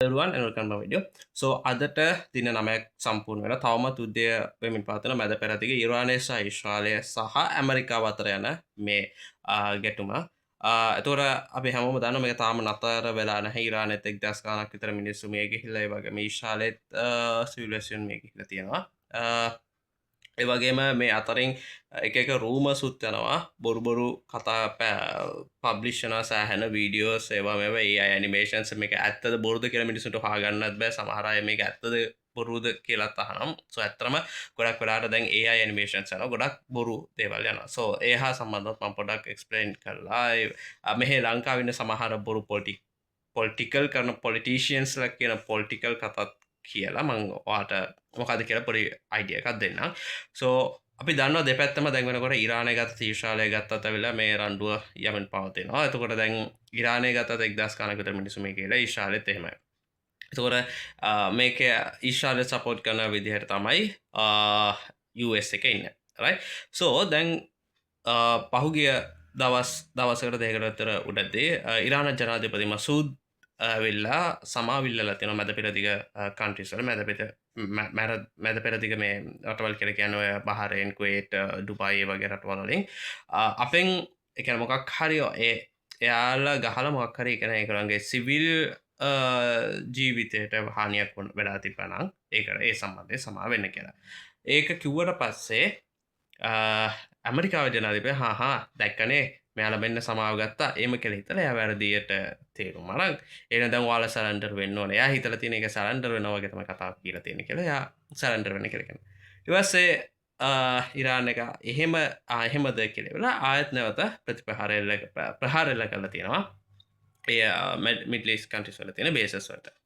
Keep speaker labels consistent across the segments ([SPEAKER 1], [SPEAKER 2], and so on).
[SPEAKER 1] everyone and welcome to my video. So අදට දින 9ක් සම්පූර්ණ වෙලා තවමත් උදය වෙමින් පවතින මැද පෙරදිග ඉරානය සහ ඊශ්‍රායලය සහ ඇමරිකාව අතර යන මේ ගැටුම. එතකොට අපි හැමෝම දන්නවා මේක තාම නතර වෙලා නැහැ. ඉරානෙත් 1000 ගණක් විතර මිනිස්සු මේ ගිහිල්ලා ඒ වගේම ඊශ්‍රායලෙත් සිවිලියන් මේ ගිහිල්ලා තියෙනවා. ඒ වගේම මේ අතරින් එක රූම සුත් යනවා බොරුබොරු කතා පබ්ලිෂ්න සෑහැන වීඩියෝස් ඒවා මෙ ඒ ඇනිමේෂන්ස් මේක ඇත්තද බොරුද කියලා මිනිසුට හාගන්නත් බෑ සමහරය මේක ඇත්තද බොරුද කියලත් අහනම් සෝ ඇත්තරම ගොඩක් වෙලාට දැන් ඒ ඇනිමේෂන්ස් යන ගොඩක් බොරු දේවල් යන සෝ ඒ හා සම්බන්ධත් මම පොඩක් එක්ස්ප්ලේන් කරලා මෙහේ ලංකාවෙන්න සමහර බොරු පොලිටිකල් කරන පොලිටීෂියන්ස්ල කියන පොලිටිකල් කතත් කියලා මං වාට මොකද කියලා පොඩි අයිඩිය එකක් දෙන්න සෝ අපි දන්න දෙපැත්තම දැන්වෙනකොට ඉරානය ගත ඊශ්‍රාලය ගත්තත් වෙලා මේ රණ්ඩුව යමෙන් පවතිනවා එතකොට දැන් ඉරානය ගතත් 1000 ගණනකට මිනිස්සු මේ කියලා ඊශ්‍රායලෙත් එහෙමයි එතකොට මේක ඊශ්‍රායලය සපෝට් කරන විදිහට තමයි US එක ඉන්නේ right so දැන් පහුගිය දවසකට දෙකකට විතර උඩදී ඉරාන ජනාධිපති මසූද් වෙල්ලා සමාවිල්ලලා තියෙනවා මැද පෙරදිග කන්ට්‍රීස් වල මැද පෙරදිග මේ රටවල් කියලා කියන්නේ ඔය බහරේන් කුවේට් ඩුබායි වගේ රටවල් වලින් අපෙන් ඒ කියන්නේ මොකක් හරි එයාලා ගහලා මොකක් හරි කියන ඒගොල්ලන්ගේ සිවිල් ජීවිතයට හානියක් වෙලා තිබ්බනම් ඒකට ඒ සම්බන්ධයෙන් සමා වෙන්න කියලා. ඒක කිව්වට පස්සේ ඇමරිකාව ජනාධිපති හා දැක්කනේ මෙයාලා මෙන්න සමාව ගත්තා ඒම කියලා හිතලා එයා වැරදියට තේරුම් අරන් එන දැන් ඔයාලා සරෙන්ඩර් වෙන්න ඕනේ. එයා හිතලා තියෙන එක සරෙන්ඩර් වෙනවා වගේ තමයි කතාව කියලා තියෙන්නේ කියලා එයා සරෙන්ඩර් වෙන්න කියලා කියනවා. ඊට පස්සේ ඉරාන් එක එහෙමද කියලා වෙලා ආයත් නැවත ප්‍රහාරෙල්ල කරලා තියෙනවා. ඒ මිඩල් ඊස්ට් කන්ට්‍රීස් වල තියෙන බේසස් වලට.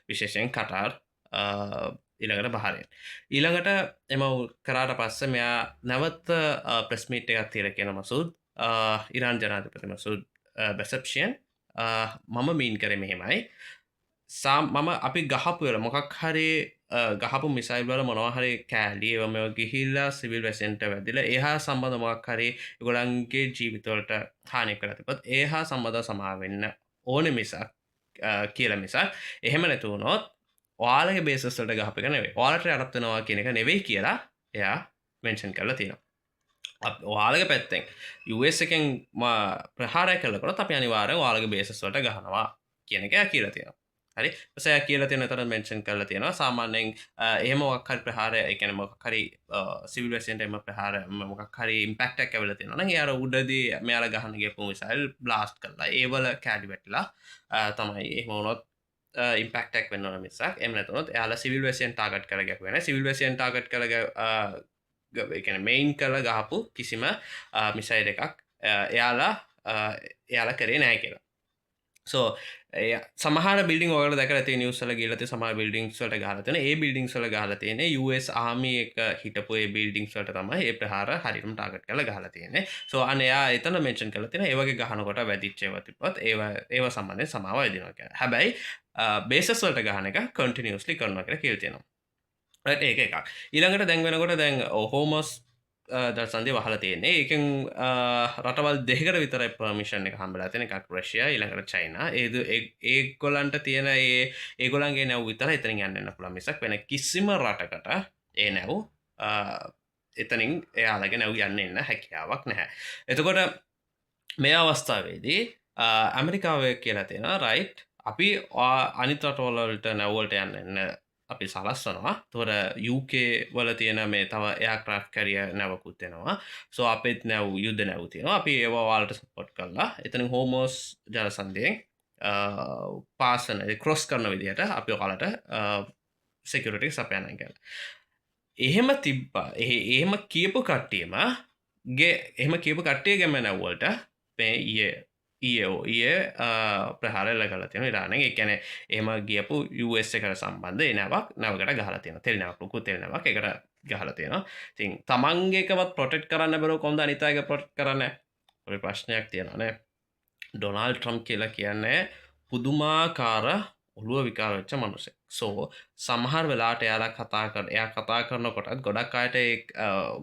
[SPEAKER 1] විශේෂයෙන් කටාර් ඊළඟට බහරේන්. ඊළඟට එම කරාට පස්සේ මෙයා නැවත ප්‍රෙස් මීට් එකක් තියලා කියන මසූද් ඉරාන් ජනාධිපති මසූද් බෙසප්ෂියන් මම මීන් කරේ මෙහෙමයි මම අපි ගහපු වෙලා මොකක් හරි ගහපු මිසයිල් වල මොනවා හරි කෑලි ඒවා මේවා ගිහිල්ලා සිවිල් වැසෙන්ට වැදිලා ඒහා සම්බන්ධ මොකක් හරි ඒගොල්ලන්ගේ ජීවිතවලට හානියක් කරලා තිබ්බත් ඒහා සම්බන්ධව සමා වෙන්න ඕනේ මිසක් කියලා මිසක් එහෙම නැතු වුණොත් ඔයාලගේ බේසස් වලට ගහපු එක නෙවෙයි ඔයාලට යටත් වෙනවා කියන එක නෙවෙයි කියලා එයා මෙන්ෂන් කරලා තියෙනවා. ඔයාලගේ පැත්තෙන් US එකෙන් ප්‍රහාරය කළකොට අපි අනිවාර්යෙන් ඔයාලගේ බේසස් වලට ගහනවා කියන එක කියලා තියෙනවා. හරි. ඊපස්සේ එයා කියලා තියෙන අතර මෙන්ෂන් කරලා තියෙනවා සාමාන්‍යයෙන් එහෙම මොකක් හරි ප්‍රහාරය ඒ කියන්නේ මොකක් හරි සිවිල් වැසියන්ට එහෙම ප්‍රහාරය මොකක් හරි ඉම්පැක්ට් එකක් ඇවිල්ලා තියෙනවා නම් ඒ අර උඩදී මෙයාලා ගහන ගියපු මිසයිල් බ්ලාස්ට් කරලා ඒ වල කැඩි වැටිලා තමයි එහෙම වුණොත් ඉම්පැක්ට් එකක් වෙන්න ඕන මිසක් එහෙම නැතුනොත් එයාලා සිවිල් වැසියන් ටාගට් කරලා ගියපු වෙන සිවිල් වැසියන් ටාගට් කරලා මෙයින් කළ ගහපු කිසිම මිසයිල් එකක් එයාලා කරේ නෑ කියලා. සෝ සමහර බිල්ඩින් ඔයාලා දැකලා තියෙන නිවුස් වල ගිහලා තියෙන සමහර බිල්ඩින්ග්ස් වලට ගහලා තියෙන ඒ බිල්ඩින්ග්ස් වල ගහලා තියෙන්නේ US ආමි එක හිටපු ඒ බිල්ඩින්ග්ස් වලට තමයි ඒ ප්‍රහාර හරියටම ටාගට් කරලා ගහලා තියෙන්නේ. සෝ අනේ එයා එතන මෙන්ෂන් කරලා තියෙනවා ඒ වගේ ගහනකොට වැදිච්ච ඒවා තිබ්බත් ඒව සම්බන්ධයෙන් සමාව දෙනවා කියලා. හැබැයි බේසස් වලට ගහන එක කන්ටිනියස්ලි කරනවා කියලා කියලා තියෙනවා. ඒක එකක්. ඊළඟට දැන් වෙනකොට දැන් හෝමස් දර්ශන්දය වහලා තියෙන්නේ. ඒකෙන් රටවල් දෙකකට විතරයි පර්මිෂන් එක හම්බෙලා තියෙන එකක් රෂ්‍යා ඊළඟට චයිනා. ඒගොල්ලන්ට තියෙන ඒගොල්ලන්ගේ නැව් විතරයි එතනින් යන්න පුළුවන් මිසක් වෙන කිසිම රටකට ඒ නැව් එතනින් එයාලගේ නැව් යන්න එන්න හැකියාවක් නැහැ. එතකොට මේ අවස්ථාවේදී ඇමරිකාව කියලා තියෙනවා රයිට් අපි අනිත් රටවල් වලට නැව්වලට යන්න අපි සලස්වනවා. තොර UK වල තියෙන මේ තව එයාක්‍රාෆ්ට් කැරියර් නැවකුත් වෙනවා. සෝ අපිත් නැව් යුද්ධ නැව් තියෙනවා. අපි ඒවා ඔයාලට සපෝට් කරලා එතනින් හෝමෝස් ජලසන්ධියෙන් පාසන ක්‍රොස් කරන විදිහට අපි ඔයාලට සිකියුරිටි සපයන්න කියලා. එහෙම තිබ්බා. එහෙම කියපු කට්ටියම එහෙම කියපු කට්ටියගෙම නැව්වලට මේ ඊයේ ප්‍රහාරෙල්ල කරලා තියෙනවා ඉරානෙන්. ඒ කියන්නේ එහෙම ගියපු US එකට සම්බන්ධ ඒ නැවකට ගහලා තියෙනවා. තෙල් නැවක් ලොකු තෙල් නැවක් ඒකට ගහලා තියෙනවා. ඉතින් තමන්ගේ එකවත් ප්‍රොටෙක්ට් කරන්න බැරුව කොහොමද අනිත් අයගේ ප්‍රොටෙක්ට් කරන්නේ? ඔය ප්‍රශ්නයක් තියෙනවා නේ. ඩොනාල්ඩ් ට්‍රම්ප් කියලා කියන්නේ පුදුමාකාර ඔළුව විකාර වෙච්ච මිනිසෙක්. සෝ සමහර වෙලාවට එයා කතා කරනකොටත් ගොඩක් අයට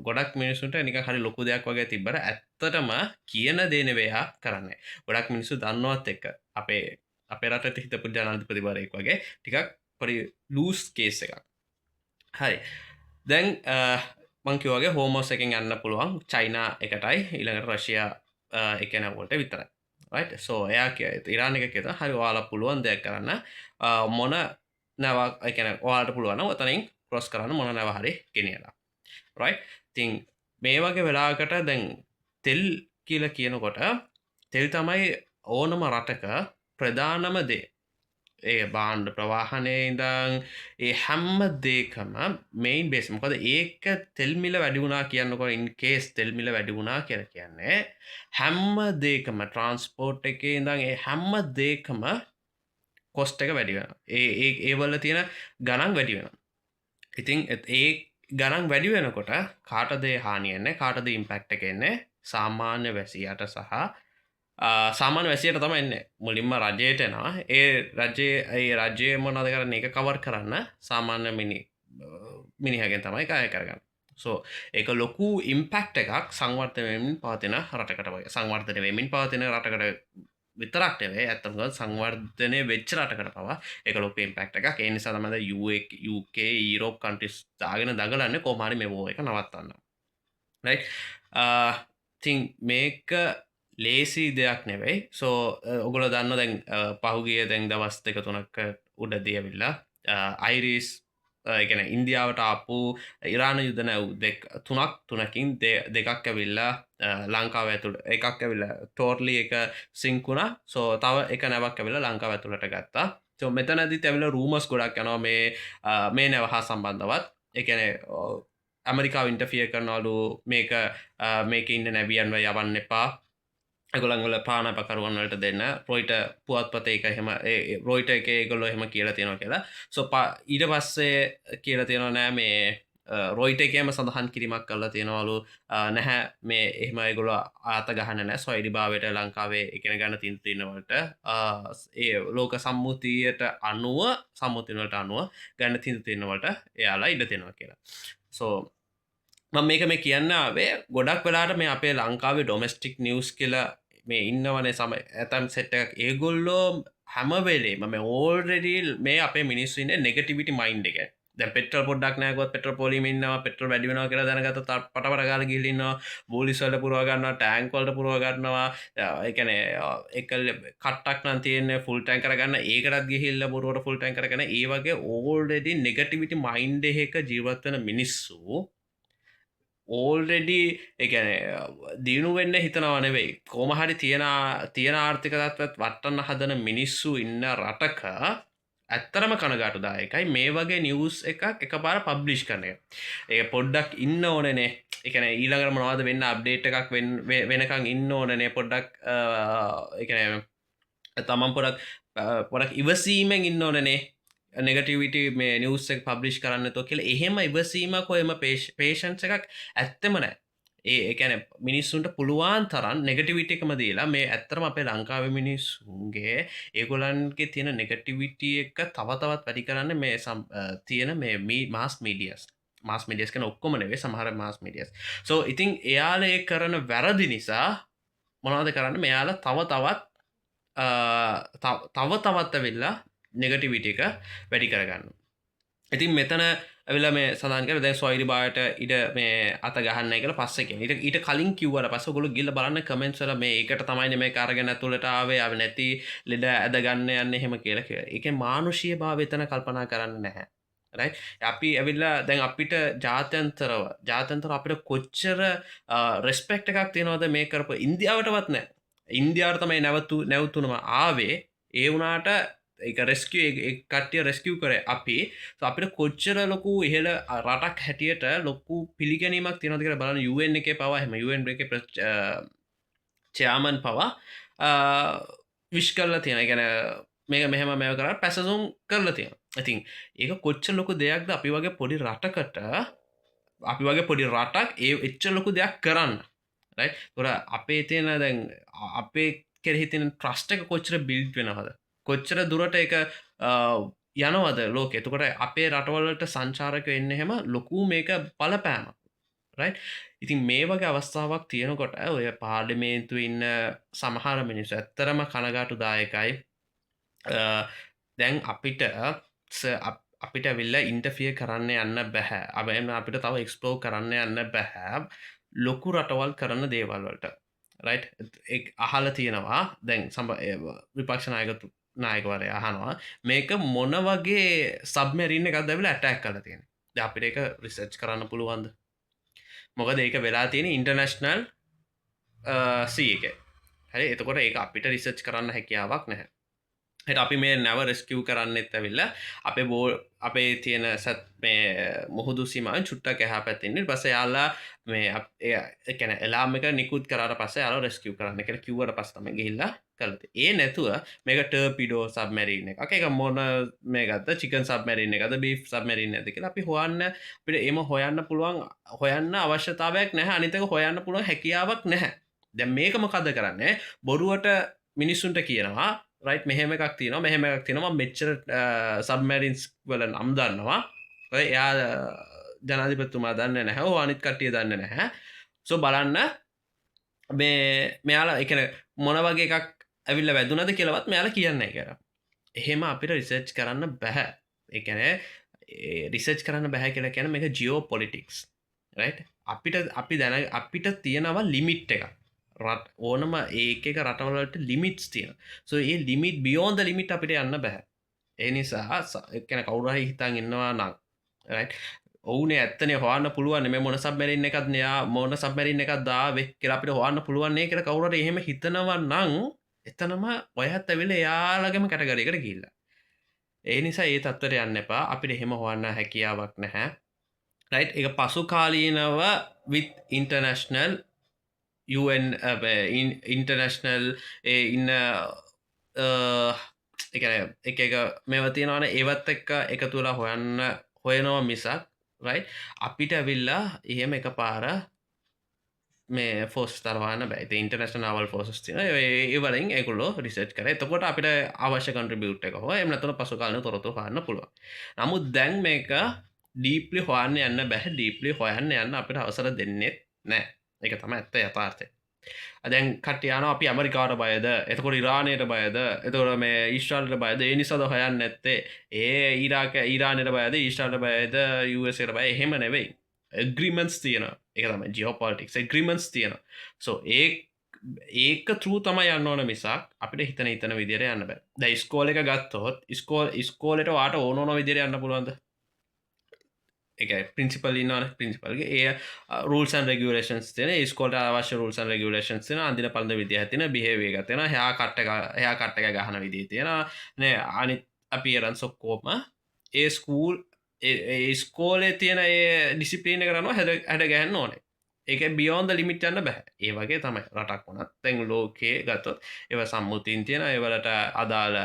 [SPEAKER 1] ගොඩක් මිනිස්සුන්ට නිකන් හරි ලොකු දෙයක් වගේ තිබ්බට ඇත්තටම කියන දේ නෙවෙයි එයා කරන්නේ. ගොඩක් මිනිස්සු දන්නවත් එක්ක අපේ අපේ රටට හිටපු ජනාධිපතිවරයෙක් වගේ ටිකක් පොඩි ලූස් කේස් එකක්. හරි. දැන් මං කිව්වාගේ හෝමෝස් එකෙන් යන්න පුළුවන් චයිනා එකටයි ඊළඟට රෂියා එක නැවුවට විතරයි. right? so එයා ඉරාන් එක කියනවා හරි ඔයාලා පුළුවන් දෙයක් කරන්න මොන නැවක් ඒ කියන්නේ ඔයාලට පුළුවන් නම් ඔතනින් ක්‍රොස් කරන්න මොන නැව හරි ගෙනියලා. right? ඉතින් මේ වගේ වෙලාවකට දැන් තෙල් කියලා කියනකොට තෙල් තමයි ඕනම රටක ප්‍රධානම දේ. ඒ බාණ්ඩ ප්‍රවාහනය ඉඳං ඒ හැම්ම දේකම මෙයින් බේස් මොකද ඒක තෙල්මිල වැඩිවුණා කියන්නකොට ඉන් කේස් තෙල්මිල වැඩිවුණා කියල කියන්නේ හැම්ම දේකම ට්‍රන්ස්පෝර්ට් එක ඉඳං ඒ හැම්ම දේකම කොස්ට එක වැඩිවෙන ඒවල්ල තියෙන ගණන් වැඩිවෙන. ඉතින් ඒ ගණන් වැඩි වෙනකොට කාටදේ හානියන්නේ කාටද ඉම්පැක්ට එක එන්නේ සාමාන්‍ය වැසියට සහ සාමාන්‍ය වැසියට තම එන්න මුලින්ම රජයටනවා ඒ රජය මොනද කරන්න එක කවර් කරන්න සාමාන්‍ය මිනිහගෙන් තමයි කාය කරගන්න. සෝ ඒක ලොකු ඉම්පැක්ට එකක් සංවර්තවමින් පවතින රටකට වගේ සංවර්තන වෙමින් පවතින රටකට විතරක්ටවේ ඇත්තම සංවර්ධනය වෙච්ච රටකට පවා එක ලොක ඉම්පැක්ට එකක් ඒ නිසා තමද UK ඊරෝප් කන්ටිස් දාගෙන දගලන්න කෝමාරි මෙවෝ එක නවත්තන්න. තින් මේක ලේසි දෙයක් නෙවෙයි සෝ ඔගොල දන්න දැන් පහුගිය දැන් දවස් දෙක තුනක් උඩ දියවිල්ලා අයිරිස් ගැන ඉන්දියාවට අපපු ඉරාණ යුදන තුනකින් දෙකක් ඇවිල්ලා ලංකාව ඇතුළ එකක් ඇවිල්ල ටෝර්ලි එක සිංකුණ සෝ තව එක නැවක් ඇවිල්ල ලංකාව ඇතුළට ගත්තා. සෝ මෙතනදි ඇවිල රූමස් ගොඩක් යනවා මේ නැවහා සම්බන්ධවත් එකන ඇමරිකා ඉන්ටෆිය කරනවලු මේක ඉන්න නැවියන්ව යවන්න එපා ගොළංගල පානපකරුවන්වලට දෙන්න රොයිට පුවත්පත එක හෙම රොයිට එක ගොල්ලො හෙම කියලා තියෙනවා කියලා සොපා ඊට පස්සේ කියලා තියෙනවා නෑ මේ රොයිට එකම සඳහන් කිරීමක් කරලා තියෙනවලු නැහැ මේ එහෙම ගොල ආත ගහන නෑ සොයිඩි භාවට ලංකාවේ එකන ගන්න තින්තිනවලට ඒ ලෝක සම්මුතියට අනුව සම්මුතිනට අනුව ගන්න තින්තින්නවට එයාලා ඉඩ තියෙනවා කියලා. සෝ මේක මේ කියන්න වේ ගොඩක් වෙලාට මේ අපේ ලංකාවේ ඩොමස්ටික් නිවස් කියලා මේ ඉන්නවනේ සම ඇතම් සෙට් එකක් ඒගොල්ලෝ හැමවෙලේ මම ඕල්රෙඩිල් මේ අපේ මිනිස්සුන්න නෙගටිවිටි මයින්් එක දැ පෙට පොඩක් නෑකොත් පෙට පොලිමින්නවා පෙට වැඩිවෙන කියලා දැනගත පටවරගල ගිල්ලින්නවා බෝලිස්වලට පුරුවගන්න ටෑන්කොල්ට පුරුවගන්නවා එකන එකල් කටක් නතියන ෆුල් ටැන් කරගන්න ඒකරත් ගිහිල්ල පුරුවට ෆුල් ටැන් කරගන ඒ වගේ ඕල්ඩෙඩි නෙගටිවිටි මයින්් එක ජීවත්වන මිනිස්සු ඕල්රෙඩි එකන දියුණු වෙන්න හිතනවනෙවෙයි කෝමහරි තියෙන ආර්ථිකතත්වත් වටන්න හදන මිනිස්සු ඉන්න රටක ඇත්තරම කනගාටුදායකයි මේ වගේ නිවස් එක පාර පබ්ලිෂ් කරනය ඒ පොඩ්ඩක් ඉන්න ඕනනේ එකන ඊළඟට මොනවාද වෙන්න අප්ඩේට් එකක් වෙනකං ඉන්න ඕනනේ පොඩ්ඩක් එකන තමන් පොඩක් ඉවසීමෙන් ඉන්න ඕනනේ නෙගටිවිට මේ නිවස්සක් පබ්ලිෂ් කරන්න තෝ කියල එහෙම ඉවසීමක් හොයම පේෂන්ස එකක් ඇත්තමනෑ ඒකැන මිනිස්සුන්ට පුළුවන් තරන් නෙගටිවිට එකම දීලා මේ ඇත්තරම අපේ ලංකාව මිනිස්සුන්ගේ ඒගොලන්ගේ තියෙන නෙගටිවිටිය එක තවතවත් වැඩි කරන්න මේ තියෙන මේ මාස් මීඩියස් මාස් මිඩියස් කන ඔක්කොම නෙවේ සමහර මාස් මිඩියස් සෝ ඉතින් එයාල ඒ කරන වැරදි නිසා මොනාද කරන්න මෙයාලා තවතවත් වෙල්ලා නෙගටිවිට එක වැඩි කරගන්න. ඉතින් මෙතන ඇවිල මේ සදාන්කර දැ සොයිරි බාට ඉඩ මේ අත ගහන්න එක පස්සක ඊට කලින් කිව්වට පස ගොල ගිල්ල බලන්න කමෙන්ට්සල මේ එකට තමයි මේ කාරගෙන තුළටාවේ අව නැති ලෙඩ ඇදගන්න යන්න එහෙම කියල එක මානුෂය භාවතන කල්පනා කරන්න නැහැ. අපි ඇවිල්ලා දැන් අපිට ජාතන්තර අපිට කොච්චර රෙස්පෙක්ට එකක් තියෙනවද මේ කරපු ඉන්දියාවටවත් නෑ ඉන්දියාර්තමයි නැවතුනම ආවේ ඒ වුනාට එක රෙස්කිය කට්ටිය රෙස්කිය් කර අපිට කොච්චර ලොකු ඉහල රටක් හැටියට ලොකු පිළිගැනීමක් තියනති කර බලන්න UN එක පවා හම UN එක චයාමන් පවා විශ් කරලා තියෙන ගැන මේක මෙහම මෙය කර පැසසුම් කරලා තියෙන ඉතින් ඒක කොච්ච ලොකු දෙයක්ද අපි වගේ පොඩි රටකට අපි වගේ පොඩි රටක් ඒ එච්ච ලොකු දෙයක් කරන්න තොර අපේ තියෙන දැන් අපේ කෙරහිතින ට්‍රස්ට එක කොච්චර බිල්ඩ් වෙනහද කොච්චර දුරට එක යනවද ලෝක එතුකොට අපේ රටවලට සංචාරක එන්න හෙම ලොකු මේක බලපෑම ඉතින් මේ වගේ අවස්ථාවක් තියෙනකොට ඔය පාර්ලිමේන්තු ඉන්න සමහර මිනිස්සු ඇත්තරම කනගාටු දායකයි දැන් අපිට විල්ල ඉන්ටෆිය කරන්න යන්න බැහැ අබම අපිට තව එක්ස්පලෝ කරන්න යන්න බැහැ ලොකු රටවල් කරන දේවල්වලට රයි් අහල තියෙනවා දැන් විපක්ෂනායකතු නායකවරය අහනවා මේක මොන වගේ සබ්මැරන්න එකක් දැවිල ඇටැක් කල තියෙන අපිට එක රිසර්ච් කරන්න පුළුවන්ද මොකද ඒක වෙලා තියෙන ඉන්ටර්නශනල් සී එක හරි එතකොට ඒ අපිට රිසර්ච් කරන්න හැකියාවක් නැහැ අපි මේ නැව රෙස්කියව් කරන්න එත් ඇවිල්ල අපේ බෝ අපේ තියෙන සත් මේ මුහුදු සිමන් චුට්ට කැහ පැතින්නේ පස යාලා මේ එකන එලාමක නිකුත් කරට පස යාල රෙස්කියව් කරන්න එක කිව්වට පස්සම ගහිල්ලා කරත ඒ නැතුව මේක ටර්පිඩෝ සබමැරීන එක එක මොන මේ ගත්ත චිකන් සබමැරීන එකද බී සබමැරීන ඇතික අපි හොයන්න පිට එම හොයන්න පුළුවන් හොයන්න අවශ්‍යතාවයක් නැහැ අනිතක හොයන්න පුළුවන් හැකියාවක් නැහැ දැ මේකම කද කරන්නේ බොරුවට මිනිස්සුන්ට කියනවා රයි් මෙහෙම එකක් තියන මෙහෙම එකක් තිනවා මෙච්චර සබමරින්ස් වල නම් දන්නවා එයා ජනාධිපත්තුමා දන්න නැහැ අනිත් කට්ටිය දන්න නැහැ සෝ බලන්න මෙයාලා එකන මොන වගේ එකක් ඇවිල්ල වැදුනද කියලවත් මෙයාලා කියන්න කර එහෙම අපිට රිසර්ච් කරන්න බැහැ එකන රිසර්ච් කරන්න බැහැ කියලා කියන එක ජියෝ පොලිටික්ස් අපිට දැන අපිට තියෙනවා ලිමිට් එක රට ඕනම ඒක රටවලට ලිමිටස් තියෙන සෝ ඒ ලිමිට බියෝන්ද ලිමිට අපිට යන්න බැහැ ඒ නිසා කැන කවුරහහි හිතන් ඉන්නවා නං ඔවුනේ ඇත්තන හවාන්න පුළුවන් මේ මොන සබමැරින්න එකත් නයා මොන සබමැරින්න එකක් දාවේ කියලාපිට හවාන්න පුළුවන්න්නේ කර කවුරට එහෙම හිතනවා නං එතනම ඔයහත් ඇවිල යාලගම කැටගරකට ගිල්ල ඒ නිසා ඒ තත්වර යන්න එපා අපිට එහෙම හොන්න හැකියාවක් නැහැ රයි් එක පසු කාලීනව විත් ඉන්ටර්නශනල් UN ඉන්ටර්නශනල් ඉන්න එක මෙව තියෙනවන ඒවත් එක්ක එක තුලා හොයන්න හොයනවා මිසක් රයි අපිට ඇවිල්ලා එහෙම එක පාර මේ ෆෝස් තරවාන බැයි ඉන්ටර්නශන අවල් ෆෝස් තින ඒවලින් එකුලෝ රිසට් කර එතකොට අපිට අවශ්‍ය කන්ට්‍රිබියුට් එක හෝ එමනතුන පසු කාලන තොරතු හන්න පුළුව නමුත් දැන් මේක ඩීපලි හොයන්න යන්න බැහ ඩීපලි හොයන්න යන්න අපිට අවසර දෙන්නෙත් නෑ එක තම ඇත්ත යථාර්ථය දැන් කටයන අපි ඇමරිකාට බයද එතකොට ඉරානයට බයද එතකොට මේ ඊශ්ටල්ට බයද ඒ නිසාද හොයන්න ඇත්තේ ඒ ඊරාක ඊරානයට බයද ඊශ්ටල්ට බයද යසට බය එහෙම නෙවෙයි ග්‍රීමන්ස් තියෙන එක තම ජියෝපොලිටික්ස් ග්‍රීමන්ස් තියෙන සෝ ඒක තෘ තම යන්න ඕන මිසක් අපිට හිතන විදිර යන්න බෑ ද ස්කෝල එක ගත්තොත් ස්කෝලට වාට ඕනෝන විදිර යන්න පුළුවන්ද එක පින්සිපල් ඉන්නවන පින්සිපල්ගේ ඒ රූල්සන් රෙගුලේෂන්ස් තින ස්කෝට අවශ්‍ය රූල්සන් රෙගුලේෂන්ස් තින අන්දින පල්ද විදිහතින බිහේවේග තියෙන හයා කට්ටක ගහන විදිී තියෙන නෑ අනි අපි රන් සොක්කෝම ඒ ස්කූල් ස්කෝලේ තියෙන ඒ ඩිසිපලීන කරනවා හැඩ ගැහන්න ඕනේ ඒක බියෝන්ද ලිමිට යන්න බැහ ඒ වගේ තමයි රටක් වුණත් තැන් ලෝකේ ගත්තොත් ඒව සම්මුතින් තියෙන ඒවලට අදාළ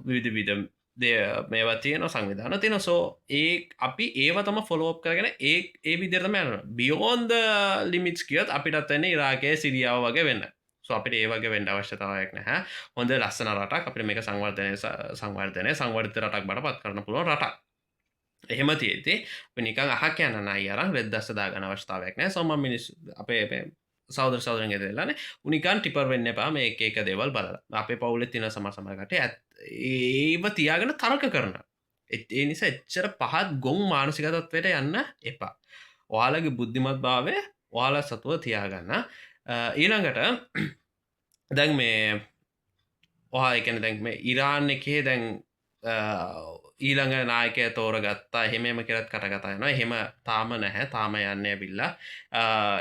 [SPEAKER 1] විවිධ විදම් මේවා තියන සංවිධාන තින සෝ ඒ අපි ඒව තම ෆොලෝප් කරගෙන ඒ විදිරතම යන බියෝන්ද ලිමිටස් කියත් අපිටත් එන්නේ ඉරාකය සිරියාව වගේ වෙන්න අපිට ඒවගේ වෙන්ඩ අවශ්‍යතාවයක් නැහැ හොඳ ලස්සන රටක් අපිට මේක සංවර්ධනය සංවර්ධ රටක් බට පත් කරන පුළුව රටක් එහෙම තියති නිකං අහක් යන්න අයරම් රෙද්දස්ස දාගන අවස්ථාවක් නෑ සොම මිනිස් අපේ සෞදර සෞදරන් ගෙදරලාන උනිකන් ටිපර් වෙන්න එපා මේ එක දේවල් බල අපේ පවුලෙ තින සමසමකට ඇත් ඒව තියාගෙන තරක කරන ඒ නිසා එච්චර පහත් ගොන් මානසිකතත්වයට යන්න එපා ඔයාලගේ බුද්ධිමත් භාවය ඔයාල සතුව තියාගන්න ඊළඟට දැන් මේ ඔහා එකන දැන් මේ ඉරාන් එකේ දැන් ඊළඟ නායකය තෝර ගත්තා එහෙමම කරත් කටකතායනවා එහෙම තාම නැහැ තාම යන්න බිල්ලා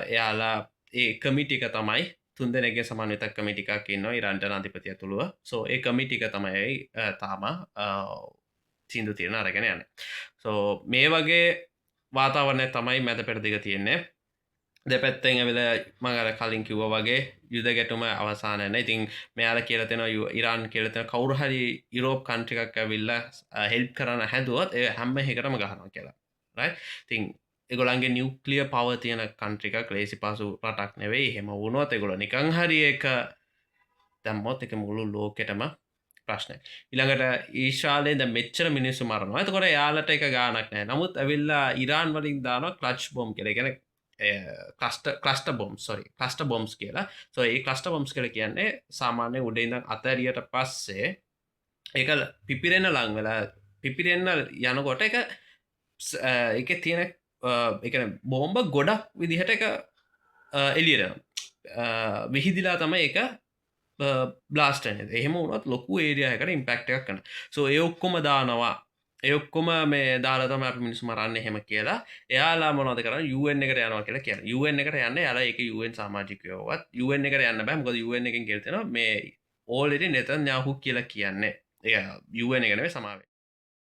[SPEAKER 1] එයාලා ඒ කමිටික තමයි තුන්දනගේ සමන්විත කමිටිකක් ඉන්න ඉරන්ට අධිපතිය තුළුව සෝ ඒ කමිටික තමයි තාම සිින්දු තියෙන අරගෙන යන්න සෝ මේ වගේ වාතාවරණය තමයි මැද පෙරදිග තියෙන්නේ දෙපැත්තෙන් ඇවිල මඟර කලින් කිව්ව වගේ යුද ගැටුම අවසානයන ඉතින් මෙයාල කියලතෙන ඉරාන් කියලතෙන කවුරහරි යුරෝප් කන්ට්‍රිකක් ඇවිල්ල හෙල්ප් කරන්න හැදුවත් ඒ හැම්ම හෙකටම ගහනවා කියලා තින් එගොලන්ගේ නිියවක්ලිය පව තියෙන කන්ට්‍රික ක්ලේසි පසු රටක් නෙවෙයි හෙම වුණුවත් එගොල නිකං හරි එක දැම්මොත් එක මුළු ලෝකෙටම ප්‍රශ්නය ඉළඟට ඊශාලේ ද මෙච්චර මිනිස්සු මරනවා ඇතකොට යාලට එක ගානක් නෑ නමුත් ඇවිල්ලා ඉරාන් වලින් දාන ක්ලච් බොම් කෙරගෙන ක්ලස්ට බොම් සොරි ක්ලස්ට බොම්ස් කියලා සෝ ඒ ක්ලස්ට බොම්ස් කර කියන්නේ සාමාන්‍ය උඩඉඳන් අතරියට පස්සේ ඒක පිපිරෙන්න ලං වෙලා පිපිරෙන්න යනකොට එක තියෙන එක බෝම්බ ගොඩක් විදිහට එක එලියරන විහිදිලා තම එක බ්ලාස්ටන එහෙම උනත් ලොකු ඒරියයකට ඉම්පෙක්ටක් කන සෝ ඒ ඔක්කොම දානවා එයොක්කොම මේ දාලතම අප මිනිස් මරන්න එහෙම කියලා එයාලා මොනද කර යුවන් එකට යනවා කියලා කිය යුවන් එකට යන්න යාලා එක යුවන් සාමාජිකයෝවත් යුවන් එකට යන්න බෑමකද යුවන් එකින් කෙල්තෙන මේ ඕලෙට නෙතන් යාහු කියලා කියන්නේ එය යුවන් එකනවේ සමාවේ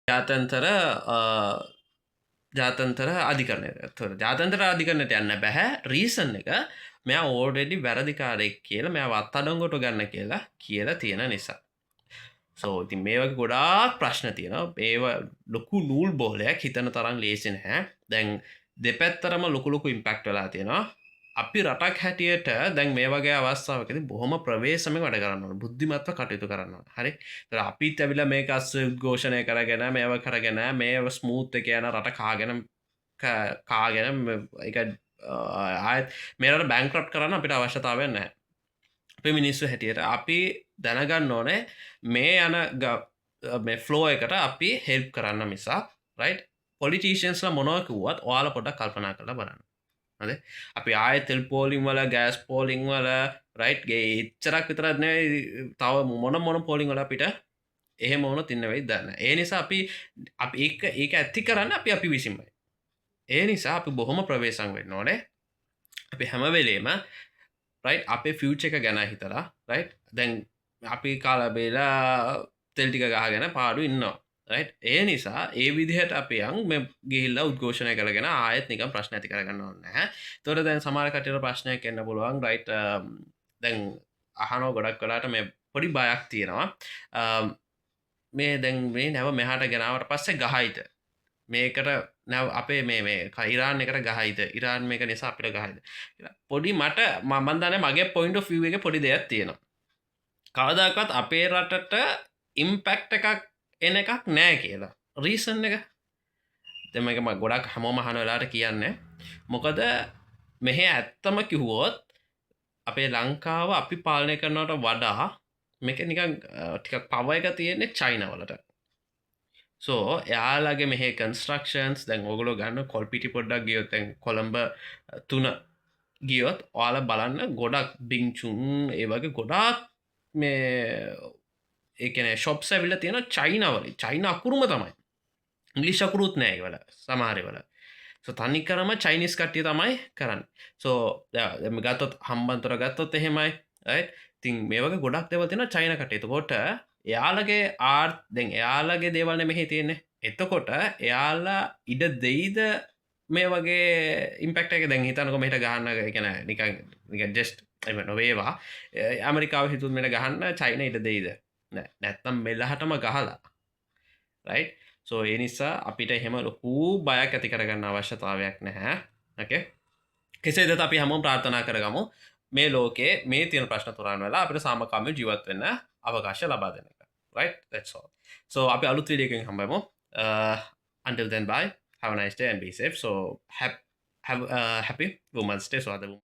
[SPEAKER 1] ජාතන්තර ජාතන්තර අධිකරණය තුර ජාතන්තර අධිකරණයට යන්න බැහැ රීසන් එක මෙයා ඕඩෙඩි වැරදිකාරෙක් කියලා මෙයා වත් අඩංගොට ගන්න කියලා කියලා තියෙන නිසා සෝ ඉතින් මේ වගේ ගොඩාක් ප්‍රශ්න තියෙනවා ඒව ලොකු නූල් බෝලයක් හිතන තරම් ලේසි නැහැ දැන් දෙපැත්තරම ලොකුලොකු ඉම්පැක්ට් වෙලා තියෙනවා අපි රටක් හැටියට දැන් මේ වගේ අවස්ථාවකදී බොහොම ප්‍රවේශමෙන් වැඩ කරන්න ඕන බුද්ධිමත්ව කටයුතු කරන්න ඕන හරි ඒතර අපිත් ඇවිල්ලා මේක උද්ඝෝෂණය කරගෙන මේව කරගෙන මේව ස්මූත් එක යන රට කාගෙන ඒක ආයත් මේරට බැංක්‍රප්ට් කරන්න අපිට අවශ්‍යතාවයක් නැහැ අපේ මිනිස්සු හැටියට අපි දැනගන්න ඕනේ මේ යන මේ ෆ්ලෝ එකට අපි හෙල්ප් කරන්න මිසා රයිට් පොලිටීෂන්ස්ලා මොනව කිව්වත් ඔයාලා පොඩ්ඩක් කල්පනා කරලා බලන්න හරි අපි ආයෙ තෙල් පෝලිං වල ගෑස් පෝලිං වල රයිට් ගේ එච්චරක් විතරක් නෙවෙයි තව මොන පෝලිං වල අපිට එහෙම වුණොත් ඉන්න වෙයි දන්න ඒ නිසා අපි ඒක ඇති කරන්න අපි විසින්මයි ඒ නිසා අපි බොහොම ප්‍රවේශම් වෙන්න ඕනේ අපි හැම වෙලේම රයිට් අපේ ෆියුච් එක ගැන හිතලා රයිට් දැන් අපි කාලබේලා තෙල්ටික ගහගෙන පාඩු ඉන්නවා රයිට් ඒ නිසා ඒ විදිහට අපි යන් මේ ගිහිල්ලා උද්ඝෝෂණය කරගෙන ආයෙත් නිකන් ප්‍රශ්න ඇති කරගන්න ඕනේ නැහැ. ඒතකොට දැන් සමහර කටියට ප්‍රශ්නයක් එන්න පුළුවන් රයිට් දැන් අහනවා ගොඩක් වෙලාට මේ පොඩි බයක් තියෙනවා. මේ දැන් මේ නැව මෙහාට ගෙනාවට පස්සේ ගහයිද මේකට නැව අපේ මේ ඉරාන් එකට ගහයිද ඉරාන් මේක නිසා අපිට ගහයිද පොඩි මට මම දන්නේ මගේ පොයින්ට් ඔෆ් view එකේ පොඩි දෙයක් තියෙනවා. කවදාකවත් අපේ රටට ඉම්පැක්ට් එකක් එන එකක් නෑ කියලා. රීසන් එක දැන් මේක මම ගොඩක් හැමෝම අහන වෙලාවට කියන්නේ. මොකද මෙහෙ ඇත්තම කිව්වොත් අපේ ලංකාව අපි පාලනය කරනවට වඩා මේක නිකන් ටිකක් පව එක තියෙන්නේ චයිනා වලට. සෝ එයාලගේ මෙහ කන්ස්ට්‍රක්ෂන්ස් දැන් ඔගොලෝ ගන්න කොල්පිටි පොඩ්ඩක් ගියොත් දැන් කොළඹ 3 ගියොත් ඔයාලා බලන්න ගොඩක් බිංචුන් ඒ වගේ ගොඩාක් මේ ඒ කියන්නේ ෂොප්ස් ඇවිල්ලා තියෙන චයිනාවල චයිනා අකුරුම තමයි ඉංග්‍රීසි අකුරුත් නෑ ඒවල සමහර ඒවල සෝ තනිකරම චයිනීස් කට්ටිය තමයි කරන්නේ සෝ දැන් ගත්තොත් හම්බන්තොට ගත්තොත් එහෙමයි රයිට් ඉතින් මේ වගේ ගොඩක් දේවල් තියෙනවා චයිනා කට්ටිය. එතකොට එයාලගේ දැන් එයාලගේ දේවල් නෙමෙයි තියෙන්නේ. එතකොට එයාලා ඉඩ දෙයිද මේ වගේ ඉම්පැක්ට් එක දැන් හිතන්නකො මෙහෙට ගහන්න කියන්නේ නිකන් ජස්ට් එම නොවේවා ඇමරිකාව හිතුවත් මෙහෙට ගහන්න චයිනා ඉඩ දෙයිද? නෑ. නැත්තම් මෙලහටම ගහලා. රයිට්? සෝ ඒ නිසා අපිට එහෙම ලොකු බයක් ඇති කරගන්න අවශ්‍යතාවයක් නැහැ. ඕකේ? කෙසේදත් අපි හැමෝම ප්‍රාර්ථනා කරගමු මේ ලෝකේ මේ තියෙන ප්‍රශ්න තුරන් වෙලා අපිට සාමකාමීව ජීවත් වෙන්න අවකාශය ලබා දෙන එක. Right? That's all. So අපි අලුත් වීඩියෝ එකකින් හම්බෙමු. Until then bye. Have a nice day and be safe. So have happy Women's Day. So